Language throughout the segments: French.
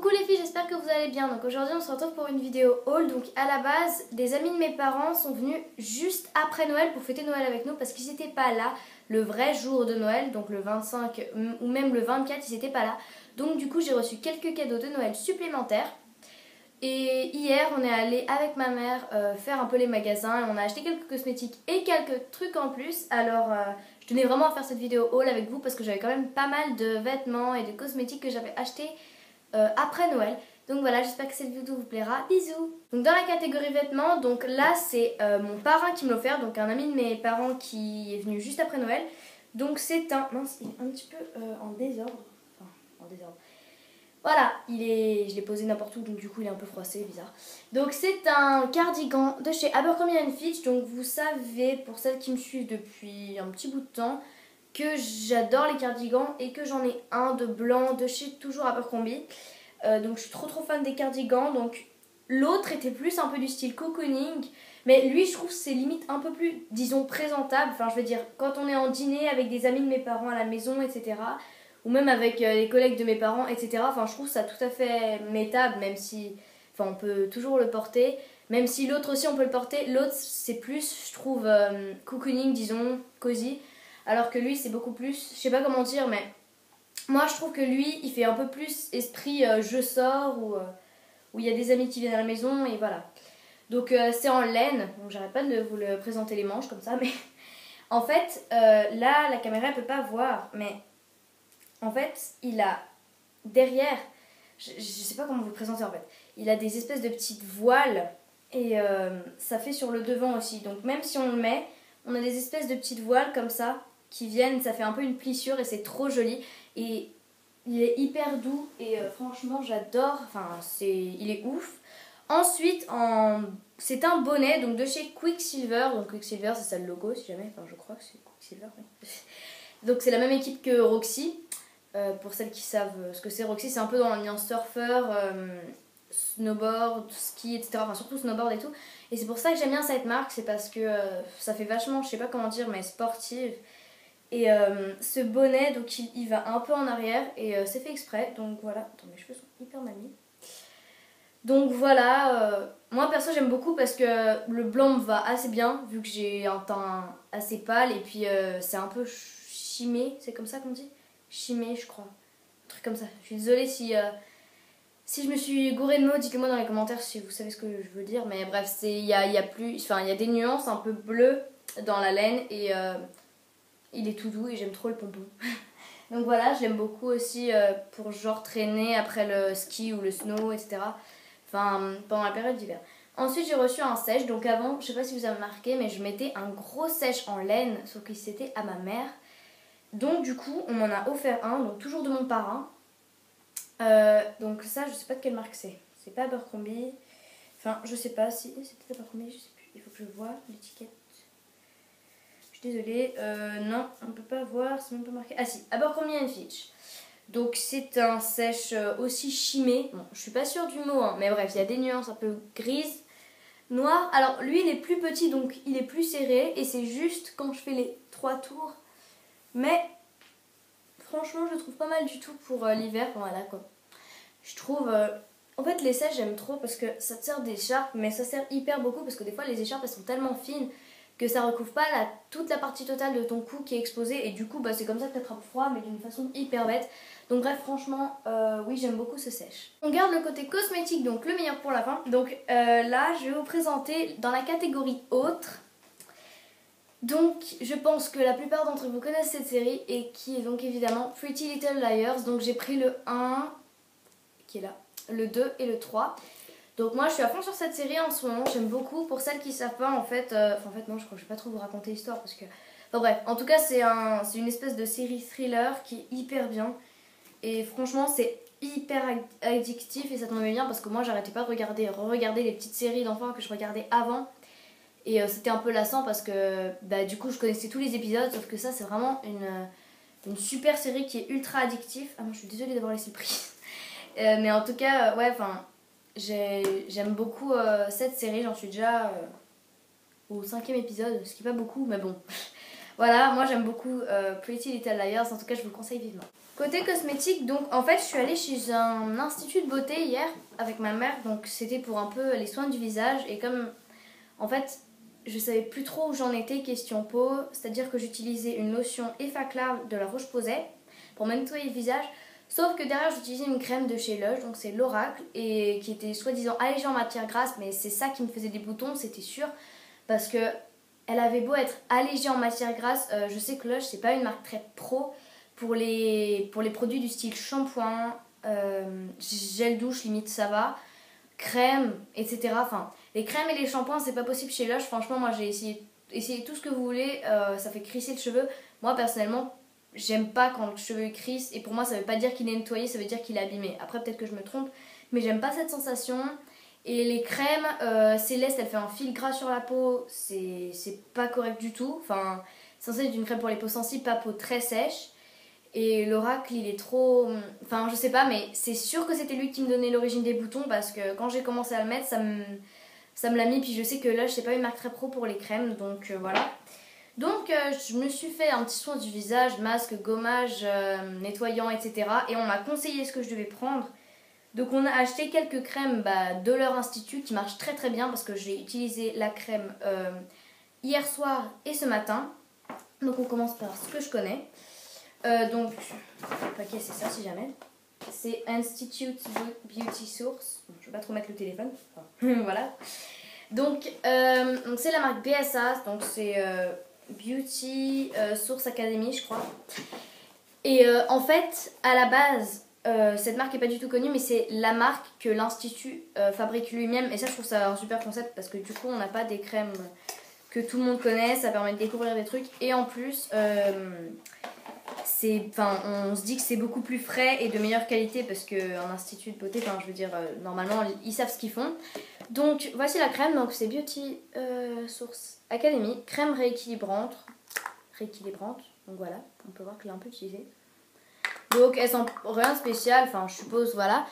Coucou les filles, j'espère que vous allez bien. Donc aujourd'hui on se retrouve pour une vidéo haul. Donc à la base, des amis de mes parents sont venus juste après Noël pour fêter Noël avec nous parce qu'ils n'étaient pas là le vrai jour de Noël, donc le 25 ou même le 24, ils n'étaient pas là. Donc du coup j'ai reçu quelques cadeaux de Noël supplémentaires. Et hier on est allé avec ma mère faire un peu les magasins et on a acheté quelques cosmétiques et quelques trucs en plus. Alors je tenais vraiment à faire cette vidéo haul avec vous parce que j'avais quand même pas mal de vêtements et de cosmétiques que j'avais achetés après Noël. Donc voilà, j'espère que cette vidéo vous plaira. Bisous. Donc dans la catégorie vêtements, donc là c'est mon parrain qui me l'a offert, donc un ami de mes parents qui est venu juste après Noël. Donc c'est un... mince, il est un petit peu en désordre. Enfin, en désordre. Voilà, je l'ai posé n'importe où, donc du coup il est un peu froissé, bizarre. Donc c'est un cardigan de chez Abercrombie & Fitch. Donc vous savez, pour celles qui me suivent depuis un petit bout de temps, que j'adore les cardigans et que j'en ai un de blanc de chez toujours Abercrombie. Donc je suis trop fan des cardigans. Donc l'autre était plus un peu du style cocooning, mais lui je trouve c'est limite un peu plus, disons, présentable. Enfin je veux dire, quand on est en dîner avec des amis de mes parents à la maison, etc., ou même avec les collègues de mes parents, etc., enfin je trouve ça tout à fait mettable, même si, enfin on peut toujours le porter, même si l'autre aussi on peut le porter. L'autre c'est plus, je trouve, cocooning, disons, cosy, alors que lui c'est beaucoup plus, je sais pas comment dire, mais moi je trouve que lui il fait un peu plus esprit je sors, où il y a des amis qui viennent à la maison, et voilà. Donc c'est en laine, donc j'arrête pas de vous le présenter les manches comme ça, mais en fait là la caméra elle peut pas voir, mais en fait il a derrière, je sais pas comment vous le présenter en fait, il a des espèces de petites voiles, et ça fait sur le devant aussi, donc même si on le met, on a des espèces de petites voiles comme ça qui viennent, ça fait un peu une plissure et c'est trop joli. Et il est hyper doux et franchement j'adore, enfin il est ouf. Ensuite c'est un bonnet donc de chez Quicksilver. Donc Quicksilver c'est ça le logo si jamais, enfin je crois que c'est Quicksilver, oui. Donc c'est la même équipe que Roxy. Pour celles qui savent ce que c'est, Roxy c'est un peu dans l'ambiance surfeur, snowboard, ski, etc. Enfin surtout snowboard et tout. Et c'est pour ça que j'aime bien cette marque, c'est parce que ça fait vachement, je sais pas comment dire, mais sportive. Et ce bonnet, donc il va un peu en arrière et c'est fait exprès. Donc voilà, attends, mes cheveux sont hyper mal mis. Donc voilà, moi perso j'aime beaucoup parce que le blanc me va assez bien vu que j'ai un teint assez pâle et puis c'est un peu chimé, c'est comme ça qu'on dit? Chimé je crois, un truc comme ça. Je suis désolée si je me suis gourée de mots, dites-le moi dans les commentaires si vous savez ce que je veux dire. Mais bref, il y a des nuances un peu bleues dans la laine et il est tout doux et j'aime trop le pompon. Donc voilà, je l'aime beaucoup aussi pour genre traîner après le ski ou le snow, etc. Enfin, pendant la période d'hiver. Ensuite, j'ai reçu un sèche. Donc avant, je sais pas si vous avez remarqué, mais je mettais un gros sèche en laine, sauf que c'était à ma mère. Donc du coup, on m'en a offert un, donc toujours de mon parrain. Donc ça, je sais pas de quelle marque c'est. C'est pas Abercrombie. Enfin, je sais pas si c'est peut-être Abercrombie, je sais plus. Il faut que je vois l'étiquette. Je suis désolée, non, on peut pas voir, c'est même pas marqué. Ah si, Abercrombie & Fitch. Donc c'est un sèche aussi chimé. Bon, je suis pas sûre du mot, hein, mais bref, il y a des nuances un peu grises, noires. Alors lui, il est plus petit, donc il est plus serré. Et c'est juste quand je fais les 3 tours. Mais franchement, je le trouve pas mal du tout pour l'hiver. Voilà quoi. Je trouve... en fait, les sèches, j'aime trop parce que ça te sert d'écharpe, mais ça sert hyper beaucoup parce que des fois, les écharpes, elles sont tellement fines que ça recouvre pas toute la partie totale de ton cou qui est exposée, et du coup bah, c'est comme ça que tu attrapes froid, mais d'une façon hyper bête. Donc bref, franchement oui, j'aime beaucoup ce sèche. On garde le côté cosmétique, donc le meilleur pour la fin. Donc là je vais vous présenter dans la catégorie autre. Donc je pense que la plupart d'entre vous connaissent cette série, et qui est donc évidemment Pretty Little Liars. Donc j'ai pris le 1 qui est là, le 2 et le 3. Donc moi je suis à fond sur cette série en ce moment, j'aime beaucoup. Pour celles qui savent pas, en fait non, je crois que je vais pas trop vous raconter l'histoire parce que... Enfin bref, en tout cas c'est une espèce de série thriller qui est hyper bien. Et franchement c'est hyper addictif, et ça tombait bien parce que moi j'arrêtais pas de re-regarder les petites séries d'enfants que je regardais avant. Et c'était un peu lassant parce que bah, du coup je connaissais tous les épisodes, sauf que ça c'est vraiment une super série qui est ultra addictive. Ah moi je suis désolée d'avoir laissé le prix. Mais en tout cas, ouais, enfin... J'aime beaucoup cette série, j'en suis déjà au 5e épisode, ce qui est pas beaucoup, mais bon. Voilà, moi j'aime beaucoup Pretty Little Liars, en tout cas je vous le conseille vivement. Côté cosmétique, donc en fait je suis allée chez un institut de beauté hier avec ma mère, donc c'était pour un peu les soins du visage et comme en fait je savais plus trop où j'en étais question peau, c'est-à-dire que j'utilisais une lotion Effaclar de la Roche-Posay pour me nettoyer le visage, sauf que derrière j'utilisais une crème de chez Lush, donc c'est l'Oracle et qui était soi-disant allégée en matière grasse, mais c'est ça qui me faisait des boutons, c'était sûr, parce que elle avait beau être allégée en matière grasse, je sais que Lush c'est pas une marque très pro. Pour les produits du style shampoing, gel douche, limite ça va, crème, etc. Enfin, les crèmes et les shampoings, c'est pas possible chez Lush. Franchement, moi j'ai essayé tout ce que vous voulez, ça fait crisser le cheveu. Moi personnellement, j'aime pas quand le cheveu crisse. Et pour moi, ça veut pas dire qu'il est nettoyé, ça veut dire qu'il est abîmé. Après, peut-être que je me trompe, mais j'aime pas cette sensation. Et les crèmes, Céleste, elle fait un fil gras sur la peau, c'est pas correct du tout. Enfin, c'est censé être une crème pour les peaux sensibles, pas peau très sèche. Et l'Oracle, il est trop... Enfin, je sais pas, mais c'est sûr que c'était lui qui me donnait l'origine des boutons parce que quand j'ai commencé à le mettre, ça me l'a mis. Puis je sais que Lush, c'est pas une marque très pro pour les crèmes, donc voilà. Donc, je me suis fait un petit soin du visage, masque, gommage, nettoyant, etc. Et on m'a conseillé ce que je devais prendre. Donc, on a acheté quelques crèmes de leur institut qui marchent très très bien parce que j'ai utilisé la crème hier soir et ce matin. Donc, on commence par ce que je connais. Donc, le paquet c'est ça si jamais. C'est Institute Beauty Source. Je vais pas trop mettre le téléphone. Enfin, voilà. Donc c'est la marque BSA. Donc c'est Beauty Source Academy, je crois. Et en fait, à la base, cette marque est pas du tout connue, mais c'est la marque que l'institut fabrique lui-même. Et ça, je trouve ça un super concept parce que du coup, on n'a pas des crèmes que tout le monde connaît. Ça permet de découvrir des trucs. Et en plus, on se dit que c'est beaucoup plus frais et de meilleure qualité parce qu'un institut de beauté, je veux dire, normalement ils savent ce qu'ils font. Donc voici la crème, donc c'est Beauty Source Academy, crème rééquilibrante, donc voilà, on peut voir que je l'ai un peu utilisée. Donc elle sent rien de spécial, enfin je suppose, voilà.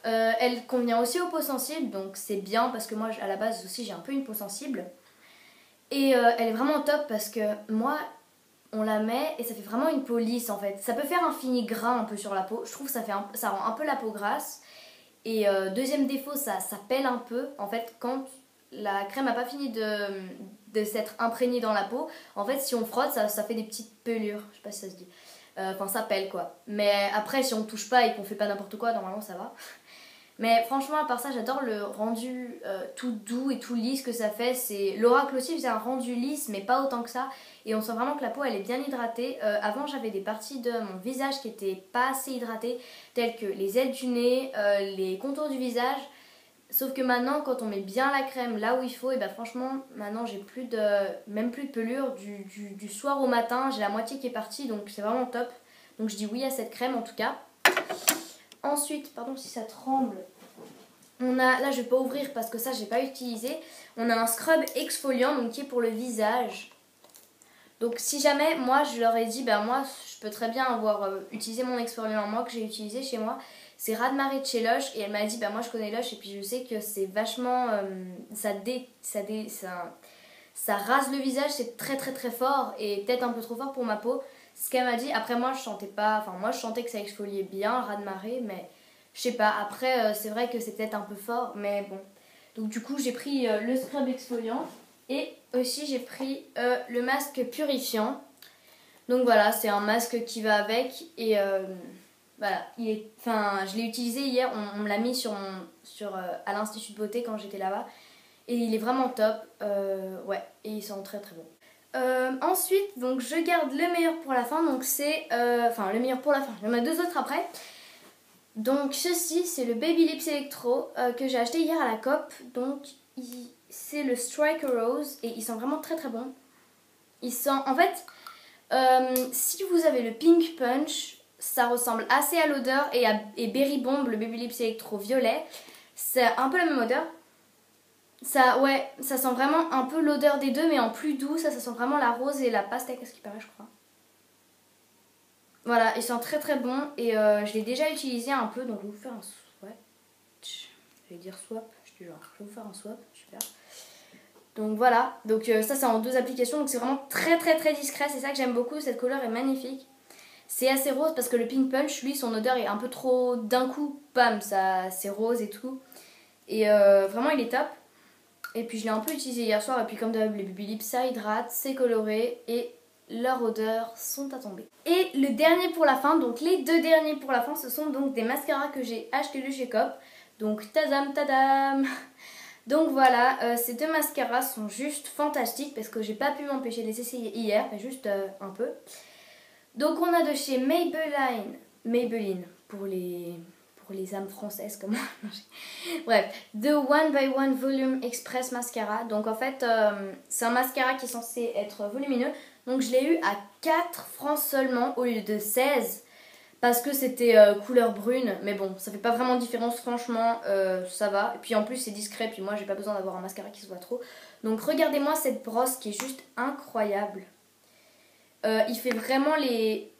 Elle convient aussi aux peaux sensibles, donc c'est bien parce que moi à la base aussi j'ai un peu une peau sensible. Et elle est vraiment top parce que moi... on la met et ça fait vraiment une peau lisse en fait. Ça peut faire un fini gras un peu sur la peau. Je trouve que ça rend un peu la peau grasse. Et deuxième défaut, ça pèle un peu. En fait, quand la crème n'a pas fini de s'être imprégnée dans la peau, en fait, si on frotte, ça fait des petites pelures. Je sais pas si ça se dit. Enfin, ça pèle quoi. Mais après, si on touche pas et qu'on fait pas n'importe quoi, normalement ça va. Mais franchement, à part ça, j'adore le rendu tout doux et tout lisse que ça fait. L'Oracle aussi faisait un rendu lisse, mais pas autant que ça. Et on sent vraiment que la peau, elle est bien hydratée. Avant, j'avais des parties de mon visage qui n'étaient pas assez hydratées, telles que les ailes du nez, les contours du visage. Sauf que maintenant, quand on met bien la crème là où il faut, et franchement, maintenant, j'ai même plus de pelure. Du soir au matin, j'ai la moitié qui est partie, donc c'est vraiment top. Donc je dis oui à cette crème en tout cas. Ensuite, pardon si ça tremble, on a, là je vais pas ouvrir parce que ça j'ai pas utilisé, on a un scrub exfoliant donc qui est pour le visage. Donc si jamais, moi je leur ai dit, moi je peux très bien avoir utilisé mon exfoliant moi que j'ai utilisé chez moi. C'est Radmarie de chez Lush et elle m'a dit, moi je connais Lush et puis je sais que c'est vachement, ça rase le visage, c'est très très très fort et peut-être un peu trop fort pour ma peau. Ce qu'elle m'a dit, après moi je sentais pas, moi je sentais que ça exfoliait bien, raz-de-marée, mais je sais pas, après c'est vrai que c'est peut-être un peu fort, mais bon. Donc du coup j'ai pris le scrub exfoliant et aussi j'ai pris le masque purifiant. Donc voilà, c'est un masque qui va avec et voilà, je l'ai utilisé hier, on me l'a mis à l'Institut de beauté quand j'étais là-bas et il est vraiment top, ouais, et il sent très très bon. Ensuite, donc je garde le meilleur pour la fin, donc c'est... le meilleur pour la fin, il y en a deux autres après. Donc ceci, c'est le Baby Lips Electro que j'ai acheté hier à la COP. Donc c'est le Striker Rose et il sent vraiment très très bon. Il sent... En fait, si vous avez le Pink Punch, ça ressemble assez à l'odeur et Berry Bomb, le Baby Lips Electro violet. C'est un peu la même odeur. Ça sent vraiment un peu l'odeur des deux, mais en plus doux. Ça sent vraiment la rose et la pastèque, à ce qui paraît, je crois. Voilà, il sent très très bon et je l'ai déjà utilisé un peu, donc je vais vous faire un swap. Je vais dire swap, je vais vous faire un swap, super. Donc voilà, donc ça c'est en deux applications, donc c'est vraiment très très très discret, c'est ça que j'aime beaucoup, cette couleur est magnifique. C'est assez rose parce que le Pink Punch, lui, son odeur est un peu trop d'un coup, bam, ça c'est rose et tout. Et vraiment, il est top. Et puis je l'ai un peu utilisé hier soir. Et puis comme d'hab, les Baby Lips, ça hydrate, c'est coloré et leurs odeurs sont à tomber. Et le dernier pour la fin, donc les deux derniers pour la fin, ce sont donc des mascaras que j'ai achetés de chez Cop. Donc tadam tadam. Donc voilà, ces deux mascaras sont juste fantastiques parce que j'ai pas pu m'empêcher de les essayer hier, mais juste un peu. Donc on a de chez Maybelline pour les âmes françaises comme moi. Bref, The One by One Volume Express Mascara. Donc en fait, c'est un mascara qui est censé être volumineux. Donc je l'ai eu à 4 francs seulement au lieu de 16. Parce que c'était couleur brune. Mais bon, ça fait pas vraiment de différence, franchement, ça va. Et puis en plus c'est discret, puis moi j'ai pas besoin d'avoir un mascara qui se voit trop. Donc regardez-moi cette brosse qui est juste incroyable. Il fait vraiment les...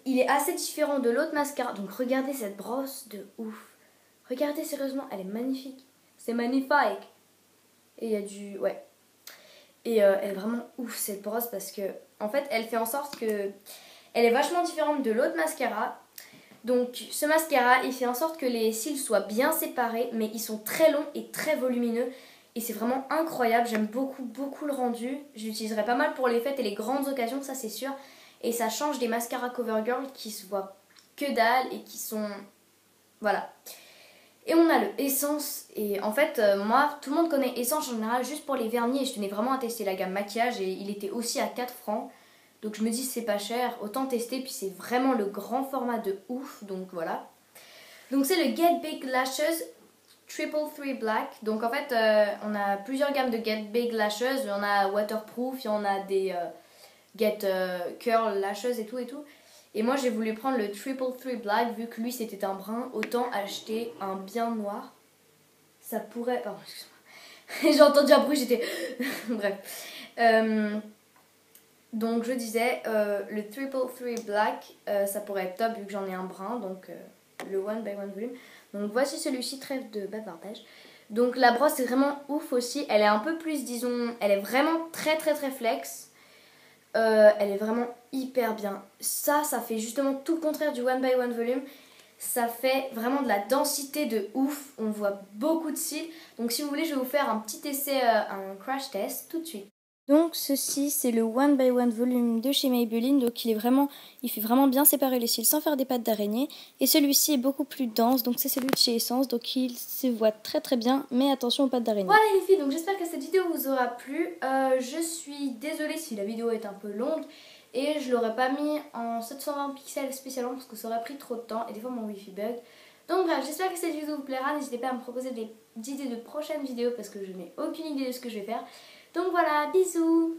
Il est assez différent de l'autre mascara. Donc regardez cette brosse de ouf. Regardez sérieusement, elle est magnifique. C'est magnifique. Et il y a du... Ouais. Et elle est vraiment ouf cette brosse parce que... En fait, elle fait en sorte que... Elle est vachement différente de l'autre mascara. Donc ce mascara, il fait en sorte que les cils soient bien séparés. Mais ils sont très longs et très volumineux. Et c'est vraiment incroyable. J'aime beaucoup, beaucoup le rendu. Je l'utiliserai pas mal pour les fêtes et les grandes occasions, ça c'est sûr. Et ça change des mascaras CoverGirl qui se voient que dalle et qui sont... Voilà. Et on a le Essence. Et en fait, moi, tout le monde connaît Essence en général juste pour les vernis. Et je tenais vraiment à tester la gamme maquillage. Et il était aussi à 4 francs. Donc je me dis c'est pas cher, autant tester. Puis c'est vraiment le grand format de ouf. Donc voilà. Donc c'est le Get Big Lashes Triple 3 Black. Donc en fait, on a plusieurs gammes de Get Big Lashes. Il y en a waterproof, il y en a des Get Curl Lashes et tout et tout. Et moi j'ai voulu prendre le Triple 3 Black vu que lui c'était un brun. Autant acheter un bien noir. Ça pourrait... Pardon, excuse-moi. J'ai entendu un bruit, j'étais... Bref. Donc je disais, le Triple 3 Black, ça pourrait être top vu que j'en ai un brun. Donc le One by One Volume. Donc voici celui-ci, trêve de bavardage. Donc la brosse est vraiment ouf aussi. Elle est un peu plus, disons, elle est vraiment très très très flex. Elle est vraiment hyper bien. Ça fait justement tout le contraire du One by One Volume. Ça fait vraiment de la densité de ouf. On voit beaucoup de cils. Donc si vous voulez, je vais vous faire un petit essai, un crash test tout de suite. Donc ceci c'est le One by One Volume de chez Maybelline, donc il fait vraiment bien séparer les cils sans faire des pattes d'araignée. Et celui-ci est beaucoup plus dense, donc c'est celui de chez Essence, donc il se voit très très bien, mais attention aux pattes d'araignée. Voilà les filles, donc j'espère que cette vidéo vous aura plu. Je suis désolée si la vidéo est un peu longue et je l'aurais pas mis en 720 pixels spécialement parce que ça aurait pris trop de temps et des fois mon wifi bug. Donc bref, j'espère que cette vidéo vous plaira, n'hésitez pas à me proposer des idées de prochaines vidéos parce que je n'ai aucune idée de ce que je vais faire. Donc voilà, bisous!